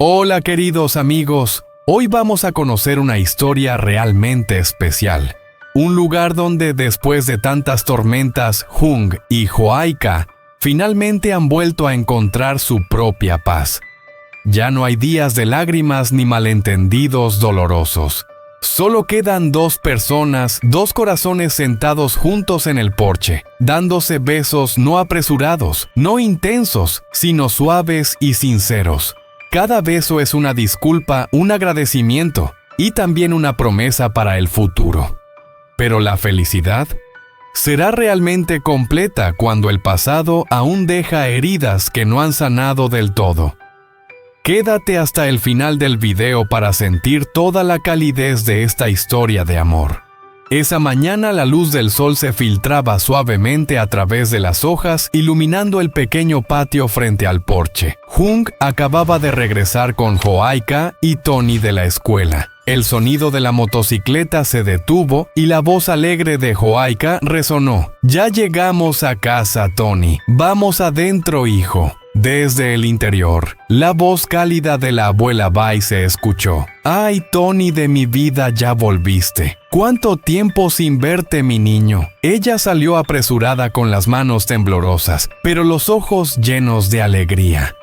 Hola queridos amigos, hoy vamos a conocer una historia realmente especial. Un lugar donde después de tantas tormentas, Hung y Joaika finalmente han vuelto a encontrar su propia paz. Ya no hay días de lágrimas ni malentendidos dolorosos. Solo quedan dos personas, dos corazones sentados juntos en el porche, dándose besos no apresurados, no intensos, sino suaves y sinceros. Cada beso es una disculpa, un agradecimiento y también una promesa para el futuro. Pero la felicidad será realmente completa cuando el pasado aún deja heridas que no han sanado del todo. Quédate hasta el final del video para sentir toda la calidez de esta historia de amor. Esa mañana la luz del sol se filtraba suavemente a través de las hojas, iluminando el pequeño patio frente al porche. Hung acababa de regresar con Joaika y Tony de la escuela. El sonido de la motocicleta se detuvo y la voz alegre de Joaika resonó. «Ya llegamos a casa, Tony. Vamos adentro, hijo». Desde el interior, la voz cálida de la abuela Bai se escuchó. «Ay, Tony de mi vida, ya volviste. ¿Cuánto tiempo sin verte, mi niño?» Ella salió apresurada con las manos temblorosas, pero los ojos llenos de alegría.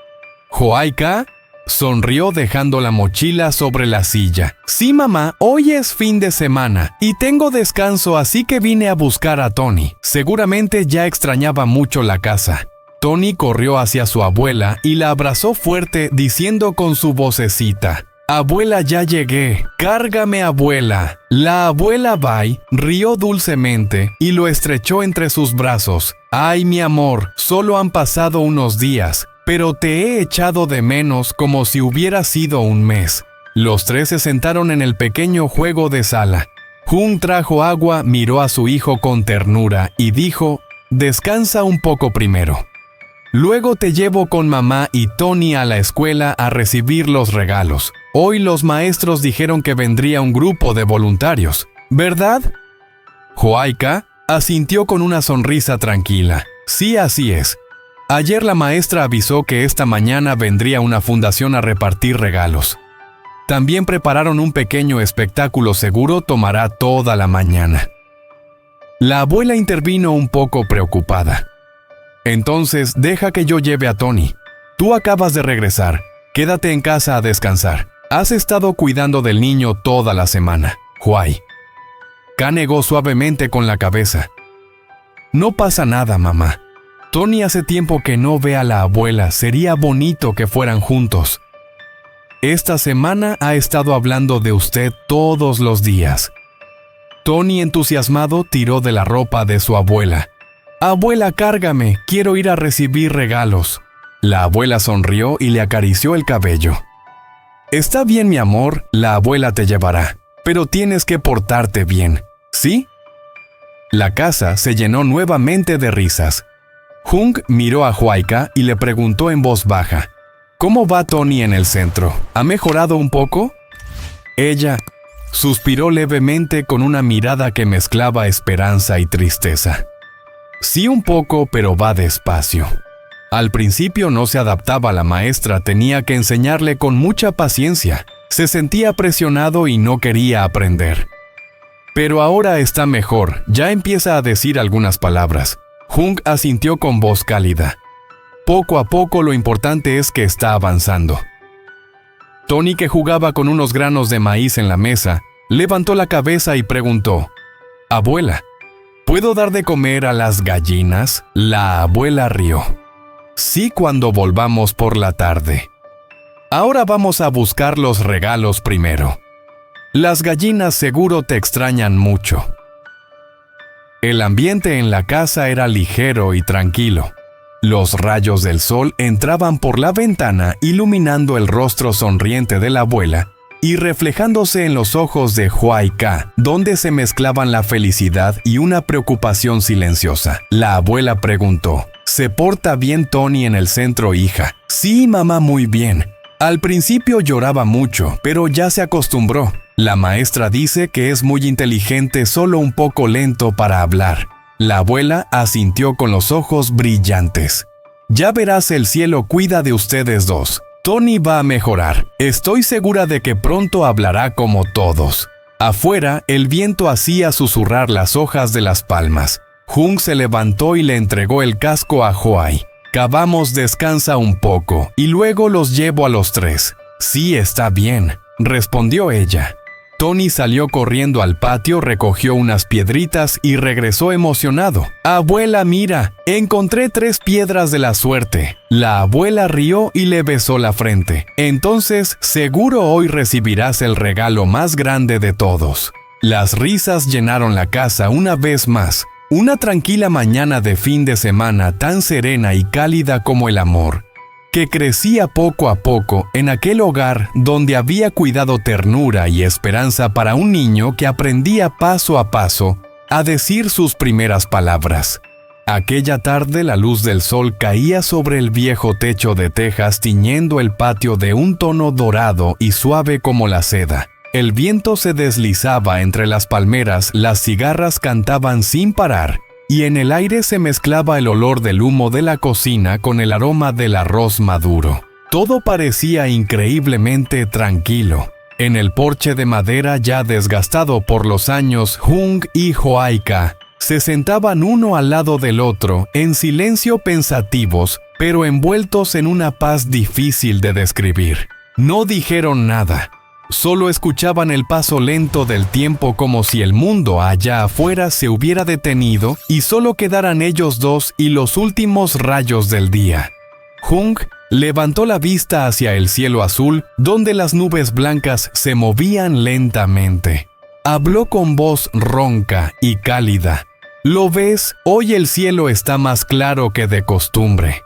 Joaika sonrió dejando la mochila sobre la silla. «Sí, mamá, hoy es fin de semana y tengo descanso, así que vine a buscar a Tony. Seguramente ya extrañaba mucho la casa». Tony corrió hacia su abuela y la abrazó fuerte diciendo con su vocecita: «Abuela, ya llegué. Cárgame, abuela». La abuela Bai rió dulcemente y lo estrechó entre sus brazos. «Ay, mi amor, solo han pasado unos días, pero te he echado de menos como si hubiera sido un mes». Los tres se sentaron en el pequeño juego de sala. Hung trajo agua, miró a su hijo con ternura y dijo: «Descansa un poco primero. Luego te llevo con mamá y Tony a la escuela a recibir los regalos. Hoy los maestros dijeron que vendría un grupo de voluntarios, ¿verdad?» Joaika asintió con una sonrisa tranquila. «Sí, así es. Ayer la maestra avisó que esta mañana vendría una fundación a repartir regalos. También prepararon un pequeño espectáculo, seguro tomará toda la mañana». La abuela intervino un poco preocupada. «Entonces, deja que yo lleve a Tony. Tú acabas de regresar. Quédate en casa a descansar. Has estado cuidando del niño toda la semana». Joaika negó suavemente con la cabeza. «No pasa nada, mamá. Tony hace tiempo que no ve a la abuela. Sería bonito que fueran juntos. Esta semana ha estado hablando de usted todos los días». Tony, entusiasmado, tiró de la ropa de su abuela. «Abuela, cárgame, quiero ir a recibir regalos». La abuela sonrió y le acarició el cabello. «Está bien, mi amor, la abuela te llevará, pero tienes que portarte bien, ¿sí?» La casa se llenó nuevamente de risas. Hung miró a Joaika y le preguntó en voz baja: «¿Cómo va Tony en el centro? ¿Ha mejorado un poco?» Ella suspiró levemente con una mirada que mezclaba esperanza y tristeza. «Sí, un poco, pero va despacio. Al principio no se adaptaba, la maestra tenía que enseñarle con mucha paciencia. Se sentía presionado y no quería aprender. Pero ahora está mejor, ya empieza a decir algunas palabras». Hung asintió con voz cálida. «Poco a poco, lo importante es que está avanzando». Tony, que jugaba con unos granos de maíz en la mesa, levantó la cabeza y preguntó: «Abuela, ¿puedo dar de comer a las gallinas?» La abuela rió. «Sí, cuando volvamos por la tarde. Ahora vamos a buscar los regalos primero. Las gallinas seguro te extrañan mucho». El ambiente en la casa era ligero y tranquilo. Los rayos del sol entraban por la ventana, iluminando el rostro sonriente de la abuela y reflejándose en los ojos de Joaika, donde se mezclaban la felicidad y una preocupación silenciosa. La abuela preguntó: «¿Se porta bien Tony en el centro, hija?» «Sí, mamá, muy bien. Al principio lloraba mucho, pero ya se acostumbró. La maestra dice que es muy inteligente, solo un poco lento para hablar». La abuela asintió con los ojos brillantes. «Ya verás, el cielo cuida de ustedes dos. Tony va a mejorar. Estoy segura de que pronto hablará como todos. Afuera, el viento hacía susurrar las hojas de las palmas. Jung se levantó y le entregó el casco a Hwai. Vamos, descansa un poco, y luego los llevo a los tres. Sí, está bien, respondió ella. Tony salió corriendo al patio, recogió unas piedritas y regresó emocionado. Abuela, mira, encontré 3 piedras de la suerte. La abuela rió y le besó la frente. Entonces, seguro hoy recibirás el regalo más grande de todos. Las risas llenaron la casa una vez más. Una tranquila mañana de fin de semana tan serena y cálida como el amor, que crecía poco a poco en aquel hogar donde había cuidado, ternura y esperanza para un niño que aprendía paso a paso a decir sus primeras palabras. Aquella tarde la luz del sol caía sobre el viejo techo de tejas, tiñendo el patio de un tono dorado y suave como la seda. El viento se deslizaba entre las palmeras, las cigarras cantaban sin parar, y en el aire se mezclaba el olor del humo de la cocina con el aroma del arroz maduro. Todo parecía increíblemente tranquilo. En el porche de madera ya desgastado por los años, Jung y Hwai-ka se sentaban uno al lado del otro, en silencio, pensativos, pero envueltos en una paz difícil de describir. No dijeron nada. Solo escuchaban el paso lento del tiempo, como si el mundo allá afuera se hubiera detenido y solo quedaran ellos dos y los últimos rayos del día. Jung levantó la vista hacia el cielo azul, donde las nubes blancas se movían lentamente. Habló con voz ronca y cálida. ¿Lo ves? Hoy el cielo está más claro que de costumbre.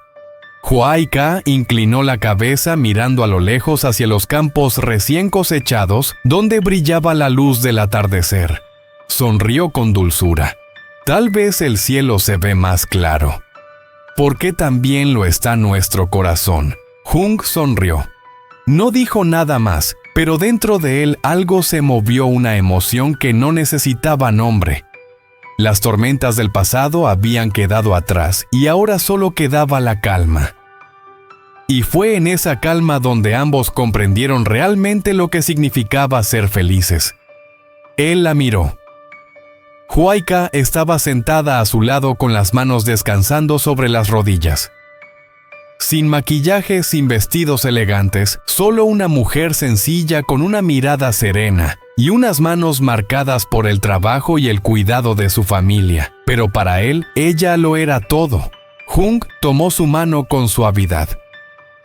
Hwai-ka inclinó la cabeza mirando a lo lejos hacia los campos recién cosechados, donde brillaba la luz del atardecer. Sonrió con dulzura. Tal vez el cielo se ve más claro. Porque también lo está nuestro corazón. Jung sonrió. No dijo nada más, pero dentro de él algo se movió, una emoción que no necesitaba nombre. Las tormentas del pasado habían quedado atrás y ahora solo quedaba la calma. Y fue en esa calma donde ambos comprendieron realmente lo que significaba ser felices. Él la miró. Hwai-ka estaba sentada a su lado con las manos descansando sobre las rodillas. Sin maquillaje, sin vestidos elegantes, solo una mujer sencilla con una mirada serena y unas manos marcadas por el trabajo y el cuidado de su familia. Pero para él, ella lo era todo. Jung tomó su mano con suavidad.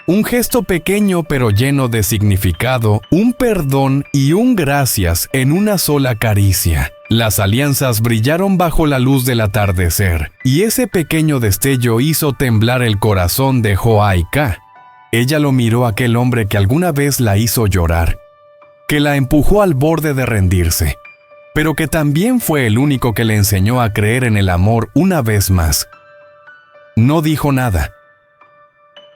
Un gesto pequeño pero lleno de significado, un perdón y un gracias en una sola caricia. Las alianzas brillaron bajo la luz del atardecer, y ese pequeño destello hizo temblar el corazón de Hwai-ka. Ella lo miró a aquel hombre que alguna vez la hizo llorar, que la empujó al borde de rendirse, pero que también fue el único que le enseñó a creer en el amor una vez más. No dijo nada.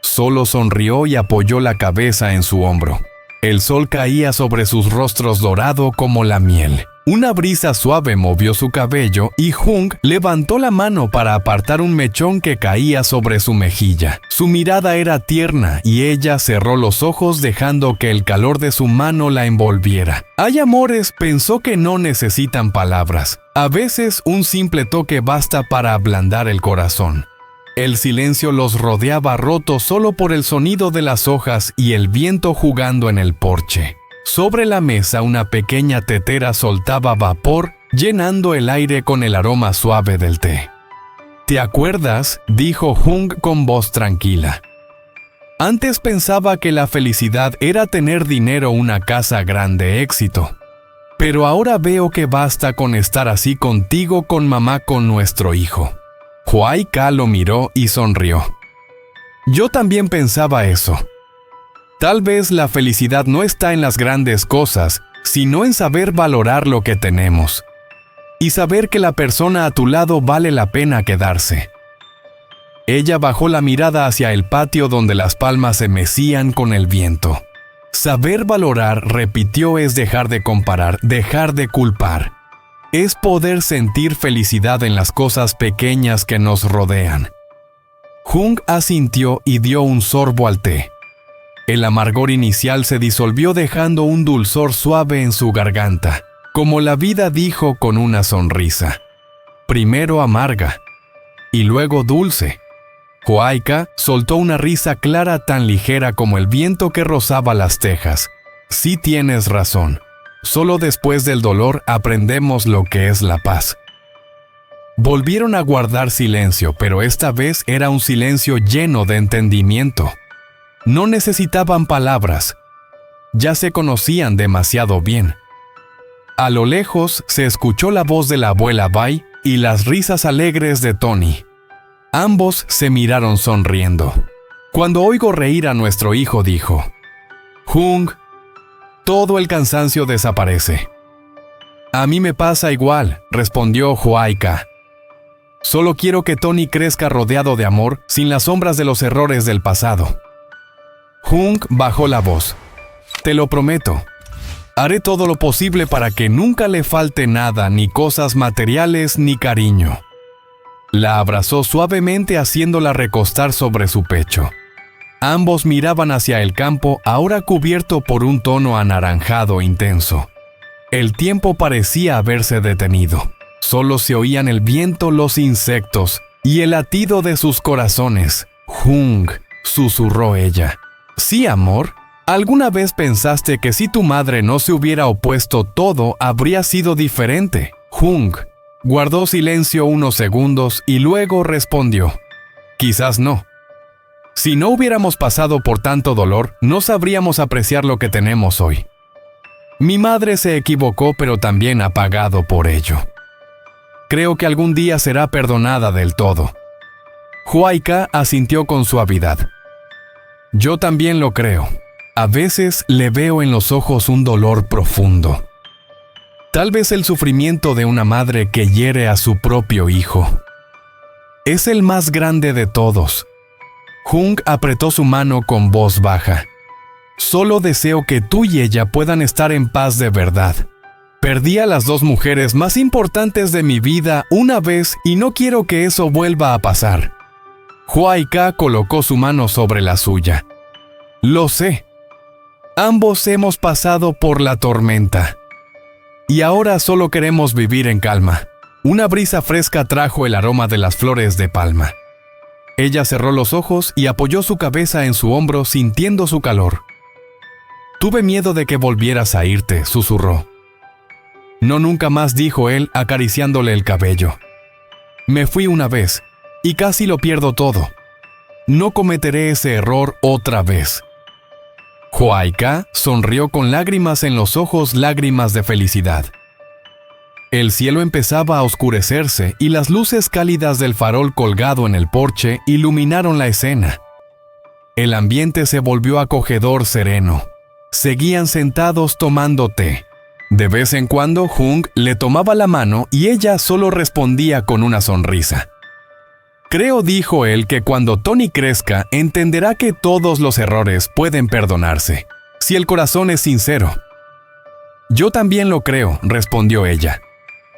Solo sonrió y apoyó la cabeza en su hombro. El sol caía sobre sus rostros dorado como la miel. Una brisa suave movió su cabello y Jung levantó la mano para apartar un mechón que caía sobre su mejilla. Su mirada era tierna y ella cerró los ojos dejando que el calor de su mano la envolviera. Hay amores, pensó, que no necesitan palabras. A veces un simple toque basta para ablandar el corazón. El silencio los rodeaba, roto solo por el sonido de las hojas y el viento jugando en el porche. Sobre la mesa una pequeña tetera soltaba vapor, llenando el aire con el aroma suave del té. ¿Te acuerdas?, dijo Jung con voz tranquila. Antes pensaba que la felicidad era tener dinero, una casa grande, éxito. Pero ahora veo que basta con estar así contigo, con mamá, con nuestro hijo. Hwai-ka lo miró y sonrió. Yo también pensaba eso. Tal vez la felicidad no está en las grandes cosas, sino en saber valorar lo que tenemos. Y saber que la persona a tu lado vale la pena quedarse. Ella bajó la mirada hacia el patio donde las palmas se mecían con el viento. Saber valorar, repitió, es dejar de comparar, dejar de culpar. Es poder sentir felicidad en las cosas pequeñas que nos rodean. Jung asintió y dio un sorbo al té. El amargor inicial se disolvió dejando un dulzor suave en su garganta, como la vida dijo con una sonrisa. Primero amarga, y luego dulce. Joaika soltó una risa clara tan ligera como el viento que rozaba las tejas. Sí tienes razón. Solo después del dolor aprendemos lo que es la paz. Volvieron a guardar silencio, pero esta vez era un silencio lleno de entendimiento. No necesitaban palabras. Ya se conocían demasiado bien. A lo lejos se escuchó la voz de la abuela Bai y las risas alegres de Tony. Ambos se miraron sonriendo. Cuando oigo reír a nuestro hijo, dijo: Jung, todo el cansancio desaparece. A mí me pasa igual, respondió Joaika. Solo quiero que Tony crezca rodeado de amor, sin las sombras de los errores del pasado. Jung bajó la voz. Te lo prometo. Haré todo lo posible para que nunca le falte nada, ni cosas materiales, ni cariño. La abrazó suavemente haciéndola recostar sobre su pecho. Ambos miraban hacia el campo, ahora cubierto por un tono anaranjado intenso. El tiempo parecía haberse detenido. Solo se oían el viento, los insectos y el latido de sus corazones. Jung, susurró ella. Sí, amor. ¿Alguna vez pensaste que si tu madre no se hubiera opuesto todo habría sido diferente? Jung guardó silencio unos segundos y luego respondió: Quizás no. Si no hubiéramos pasado por tanto dolor, no sabríamos apreciar lo que tenemos hoy. Mi madre se equivocó, pero también ha pagado por ello. Creo que algún día será perdonada del todo. Joaika asintió con suavidad. Yo también lo creo. A veces le veo en los ojos un dolor profundo. Tal vez el sufrimiento de una madre que hiere a su propio hijo. Es el más grande de todos. Jung apretó su mano con voz baja. Solo deseo que tú y ella puedan estar en paz de verdad. Perdí a las dos mujeres más importantes de mi vida una vez y no quiero que eso vuelva a pasar. Joaika colocó su mano sobre la suya. Lo sé. Ambos hemos pasado por la tormenta. Y ahora solo queremos vivir en calma. Una brisa fresca trajo el aroma de las flores de palma. Ella cerró los ojos y apoyó su cabeza en su hombro sintiendo su calor. Tuve miedo de que volvieras a irte, susurró. No, nunca más, dijo él acariciándole el cabello. Me fui una vez y casi lo pierdo todo. No cometeré ese error otra vez. Joaika sonrió con lágrimas en los ojos, lágrimas de felicidad. El cielo empezaba a oscurecerse y las luces cálidas del farol colgado en el porche iluminaron la escena. El ambiente se volvió acogedor, sereno. Seguían sentados tomando té. De vez en cuando Jung le tomaba la mano y ella solo respondía con una sonrisa. Creo, dijo él, que cuando Tony crezca entenderá que todos los errores pueden perdonarse, si el corazón es sincero. Yo también lo creo, respondió ella.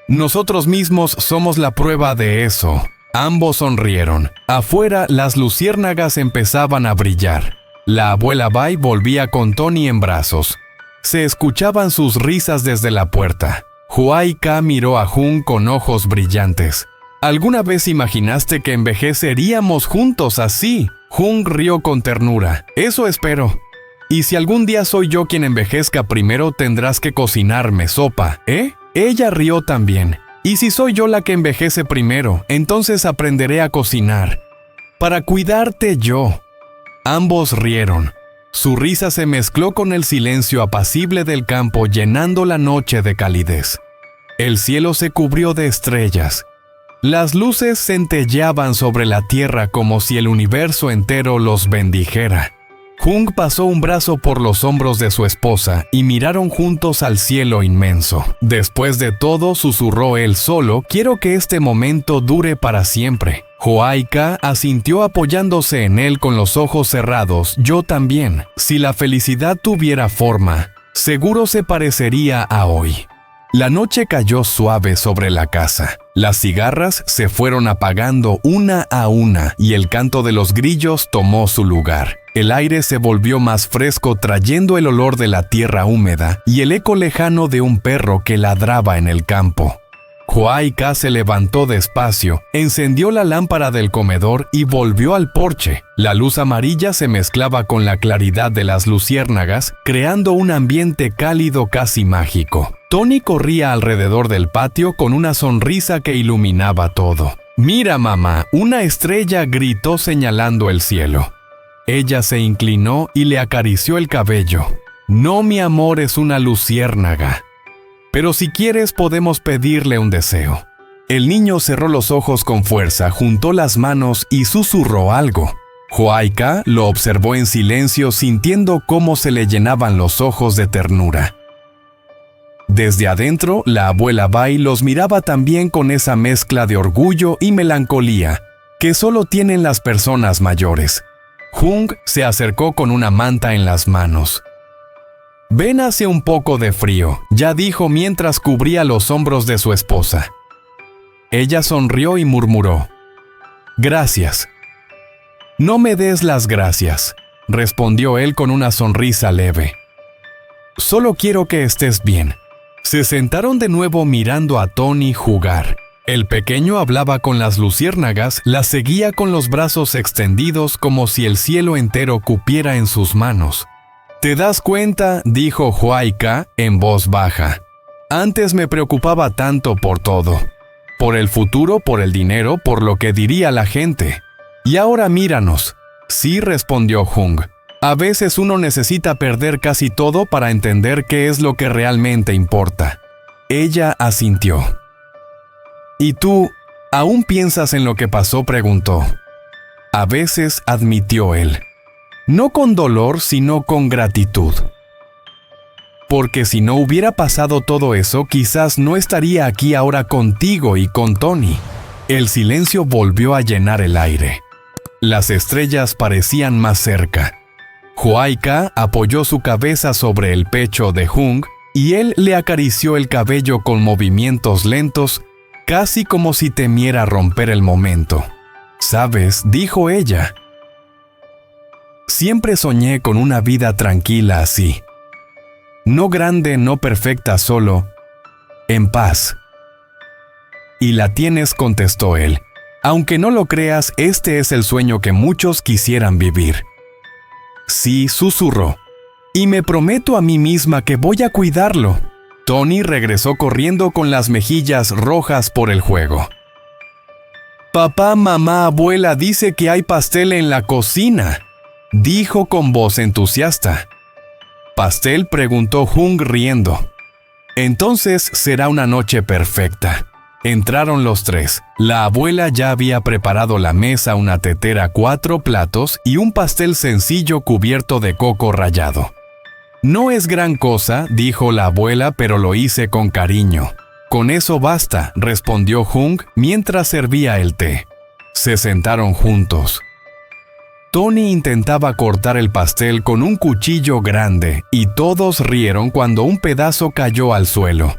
Nosotros mismos somos la prueba de eso. Ambos sonrieron. Afuera las luciérnagas empezaban a brillar. La abuela Bai volvía con Tony en brazos. Se escuchaban sus risas desde la puerta. Joaika miró a Jung con ojos brillantes. ¿Alguna vez imaginaste que envejeceríamos juntos así? Jung rió con ternura. Eso espero. Y si algún día soy yo quien envejezca primero, tendrás que cocinarme sopa, ¿eh? Ella rió también. Y si soy yo la que envejece primero, entonces aprenderé a cocinar. Para cuidarte yo. Ambos rieron. Su risa se mezcló con el silencio apacible del campo, llenando la noche de calidez. El cielo se cubrió de estrellas. Las luces centelleaban sobre la tierra como si el universo entero los bendijera. Jung pasó un brazo por los hombros de su esposa y miraron juntos al cielo inmenso. Después de todo, susurró él solo, quiero que este momento dure para siempre. Joaika asintió apoyándose en él con los ojos cerrados. Yo también. Si la felicidad tuviera forma, seguro se parecería a hoy. La noche cayó suave sobre la casa. Las cigarras se fueron apagando una a una y el canto de los grillos tomó su lugar. El aire se volvió más fresco trayendo el olor de la tierra húmeda y el eco lejano de un perro que ladraba en el campo. Joaika se levantó despacio, encendió la lámpara del comedor y volvió al porche. La luz amarilla se mezclaba con la claridad de las luciérnagas, creando un ambiente cálido casi mágico. Tony corría alrededor del patio con una sonrisa que iluminaba todo. «Mira, mamá», una estrella gritó señalando el cielo. Ella se inclinó y le acarició el cabello. «No, mi amor, es una luciérnaga. Pero si quieres podemos pedirle un deseo». El niño cerró los ojos con fuerza, juntó las manos y susurró algo. Joaika lo observó en silencio, sintiendo cómo se le llenaban los ojos de ternura. Desde adentro, la abuela Bai los miraba también con esa mezcla de orgullo y melancolía que solo tienen las personas mayores. Jung se acercó con una manta en las manos. «Ven, hace un poco de frío», ya dijo mientras cubría los hombros de su esposa. Ella sonrió y murmuró: «Gracias». «No me des las gracias», respondió él con una sonrisa leve. «Solo quiero que estés bien». Se sentaron de nuevo mirando a Tony jugar. El pequeño hablaba con las luciérnagas, las seguía con los brazos extendidos como si el cielo entero cupiera en sus manos. «¿Te das cuenta?», dijo Joaika en voz baja. «Antes me preocupaba tanto por todo. Por el futuro, por el dinero, por lo que diría la gente. Y ahora míranos». «Sí», respondió Jung. «A veces uno necesita perder casi todo para entender qué es lo que realmente importa». Ella asintió. «¿Y tú, aún piensas en lo que pasó?», preguntó. «A veces», admitió él. «No con dolor, sino con gratitud. Porque si no hubiera pasado todo eso, quizás no estaría aquí ahora contigo y con Tony». El silencio volvió a llenar el aire. Las estrellas parecían más cerca. Joaika apoyó su cabeza sobre el pecho de Jung y él le acarició el cabello con movimientos lentos, casi como si temiera romper el momento. «¿Sabes?», dijo ella. «Siempre soñé con una vida tranquila así. No grande, no perfecta, solo en paz». «Y la tienes», contestó él. «Aunque no lo creas, este es el sueño que muchos quisieran vivir». «Sí», susurró. «Y me prometo a mí misma que voy a cuidarlo». Tony regresó corriendo con las mejillas rojas por el juego. «Papá, mamá, abuela, dice que hay pastel en la cocina», dijo con voz entusiasta. «¿Pastel?», preguntó Jung riendo. «Entonces será una noche perfecta». Entraron los tres. La abuela ya había preparado la mesa, una tetera, 4 platos y un pastel sencillo cubierto de coco rallado. «No es gran cosa», dijo la abuela, «pero lo hice con cariño». «Con eso basta», respondió Jung mientras servía el té. Se sentaron juntos. Tony intentaba cortar el pastel con un cuchillo grande y todos rieron cuando un pedazo cayó al suelo.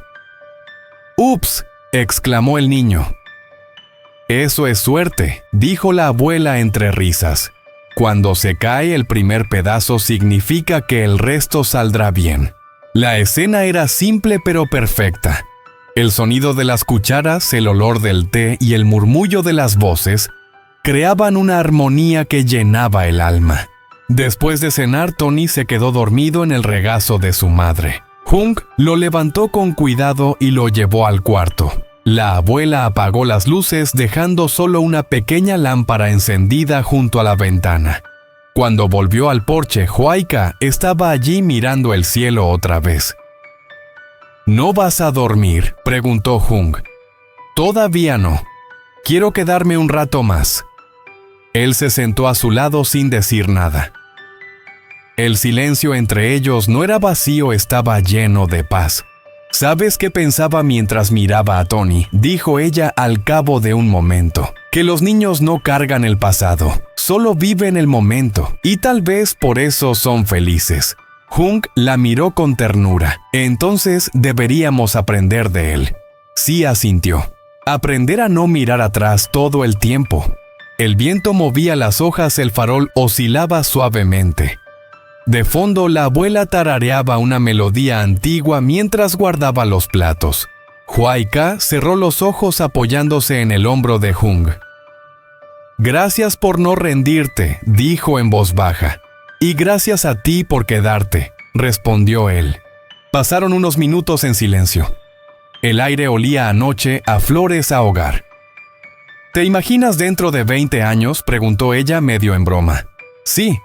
«¡Ups!», exclamó el niño. «Eso es suerte», dijo la abuela entre risas. «Cuando se cae el primer pedazo significa que el resto saldrá bien». La escena era simple pero perfecta. El sonido de las cucharas, el olor del té y el murmullo de las voces creaban una armonía que llenaba el alma. Después de cenar, Tony se quedó dormido en el regazo de su madre. Jung lo levantó con cuidado y lo llevó al cuarto. La abuela apagó las luces dejando solo una pequeña lámpara encendida junto a la ventana. Cuando volvió al porche, Joaika estaba allí mirando el cielo otra vez. «¿No vas a dormir?», preguntó Jung. «Todavía no. Quiero quedarme un rato más». Él se sentó a su lado sin decir nada. El silencio entre ellos no era vacío, estaba lleno de paz. «¿Sabes qué pensaba mientras miraba a Tony?», dijo ella al cabo de un momento. «Que los niños no cargan el pasado, solo viven el momento, y tal vez por eso son felices». Jung la miró con ternura. «Entonces deberíamos aprender de él». Sí, asintió. «Aprender a no mirar atrás todo el tiempo». El viento movía las hojas, el farol oscilaba suavemente. De fondo, la abuela tarareaba una melodía antigua mientras guardaba los platos. Huayca cerró los ojos apoyándose en el hombro de Hung. «Gracias por no rendirte», dijo en voz baja. «Y gracias a ti por quedarte», respondió él. Pasaron unos minutos en silencio. El aire olía a noche, a flores, a hogar. «¿Te imaginas dentro de 20 años?», preguntó ella medio en broma. «Sí.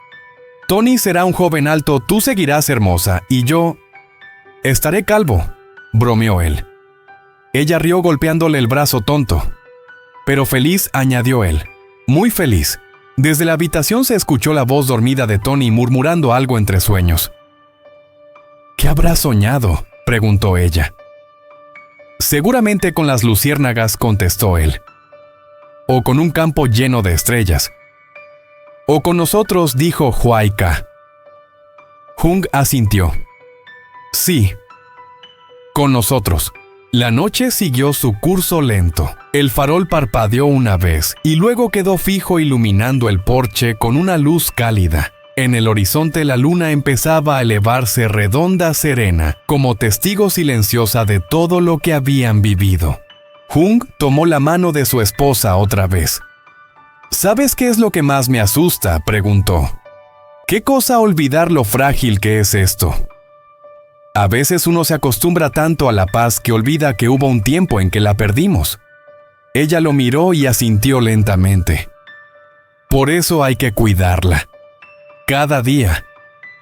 Tony será un joven alto, tú seguirás hermosa, y yo... estaré calvo», bromeó él. Ella rió golpeándole el brazo tonto. «Pero feliz», añadió él. «Muy feliz». Desde la habitación se escuchó la voz dormida de Tony murmurando algo entre sueños. «¿Qué habrá soñado?», preguntó ella. «Seguramente con las luciérnagas», contestó él. «O con un campo lleno de estrellas». «O con nosotros», dijo Huayca. Hung asintió. «Sí, con nosotros». La noche siguió su curso lento. El farol parpadeó una vez y luego quedó fijo iluminando el porche con una luz cálida. En el horizonte la luna empezaba a elevarse redonda, serena, como testigo silenciosa de todo lo que habían vivido. Hung tomó la mano de su esposa otra vez. «¿Sabes qué es lo que más me asusta?», preguntó. «¿Qué cosa olvidar lo frágil que es esto? A veces uno se acostumbra tanto a la paz que olvida que hubo un tiempo en que la perdimos». Ella lo miró y asintió lentamente. «Por eso hay que cuidarla. Cada día,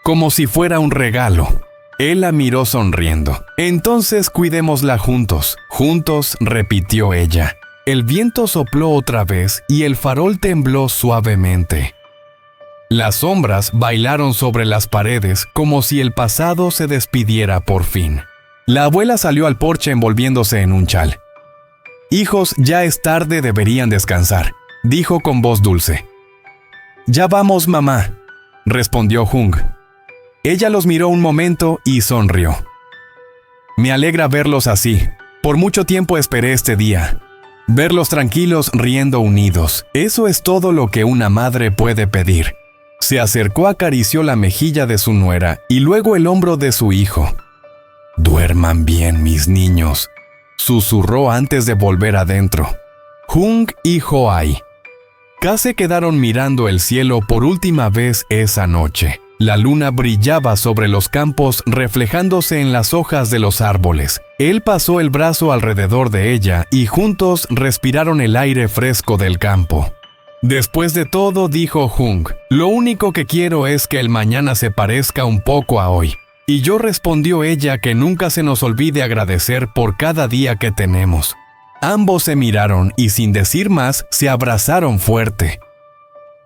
como si fuera un regalo». Él la miró sonriendo. «Entonces cuidémosla juntos». «Juntos», repitió ella. El viento sopló otra vez y el farol tembló suavemente. Las sombras bailaron sobre las paredes como si el pasado se despidiera por fin. La abuela salió al porche envolviéndose en un chal. «Hijos, ya es tarde, deberían descansar», dijo con voz dulce. «Ya vamos, mamá», respondió Hung. Ella los miró un momento y sonrió. «Me alegra verlos así. Por mucho tiempo esperé este día. Verlos tranquilos, riendo unidos. Eso es todo lo que una madre puede pedir». Se acercó, acarició la mejilla de su nuera y luego el hombro de su hijo. «Duerman bien, mis niños», susurró antes de volver adentro. Hung y Huayca se quedaron mirando el cielo por última vez esa noche. La luna brillaba sobre los campos reflejándose en las hojas de los árboles. Él pasó el brazo alrededor de ella y juntos respiraron el aire fresco del campo. «Después de todo», dijo Hung, «lo único que quiero es que el mañana se parezca un poco a hoy». Y yo, respondió ella, «que nunca se nos olvide agradecer por cada día que tenemos». Ambos se miraron y sin decir más se abrazaron fuerte.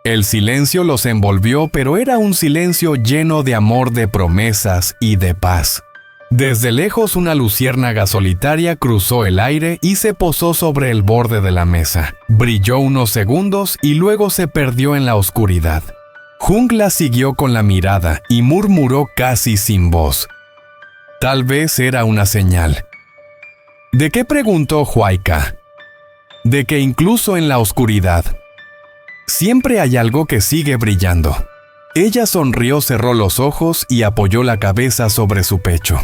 El silencio los envolvió, pero era un silencio lleno de amor, de promesas y de paz. Desde lejos una luciérnaga solitaria cruzó el aire y se posó sobre el borde de la mesa. Brilló unos segundos y luego se perdió en la oscuridad. Hung la siguió con la mirada y murmuró casi sin voz. Tal vez era una señal. ¿De qué?, preguntó Huayca. De que incluso en la oscuridad siempre hay algo que sigue brillando. Ella sonrió, cerró los ojos y apoyó la cabeza sobre su pecho.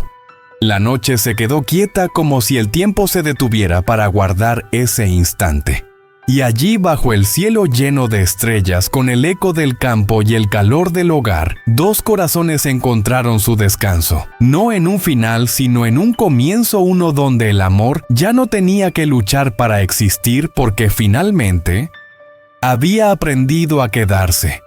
La noche se quedó quieta como si el tiempo se detuviera para guardar ese instante. Y allí, bajo el cielo lleno de estrellas, con el eco del campo y el calor del hogar, dos corazones encontraron su descanso. No en un final, sino en un comienzo, uno donde el amor ya no tenía que luchar para existir porque finalmente había aprendido a quedarse.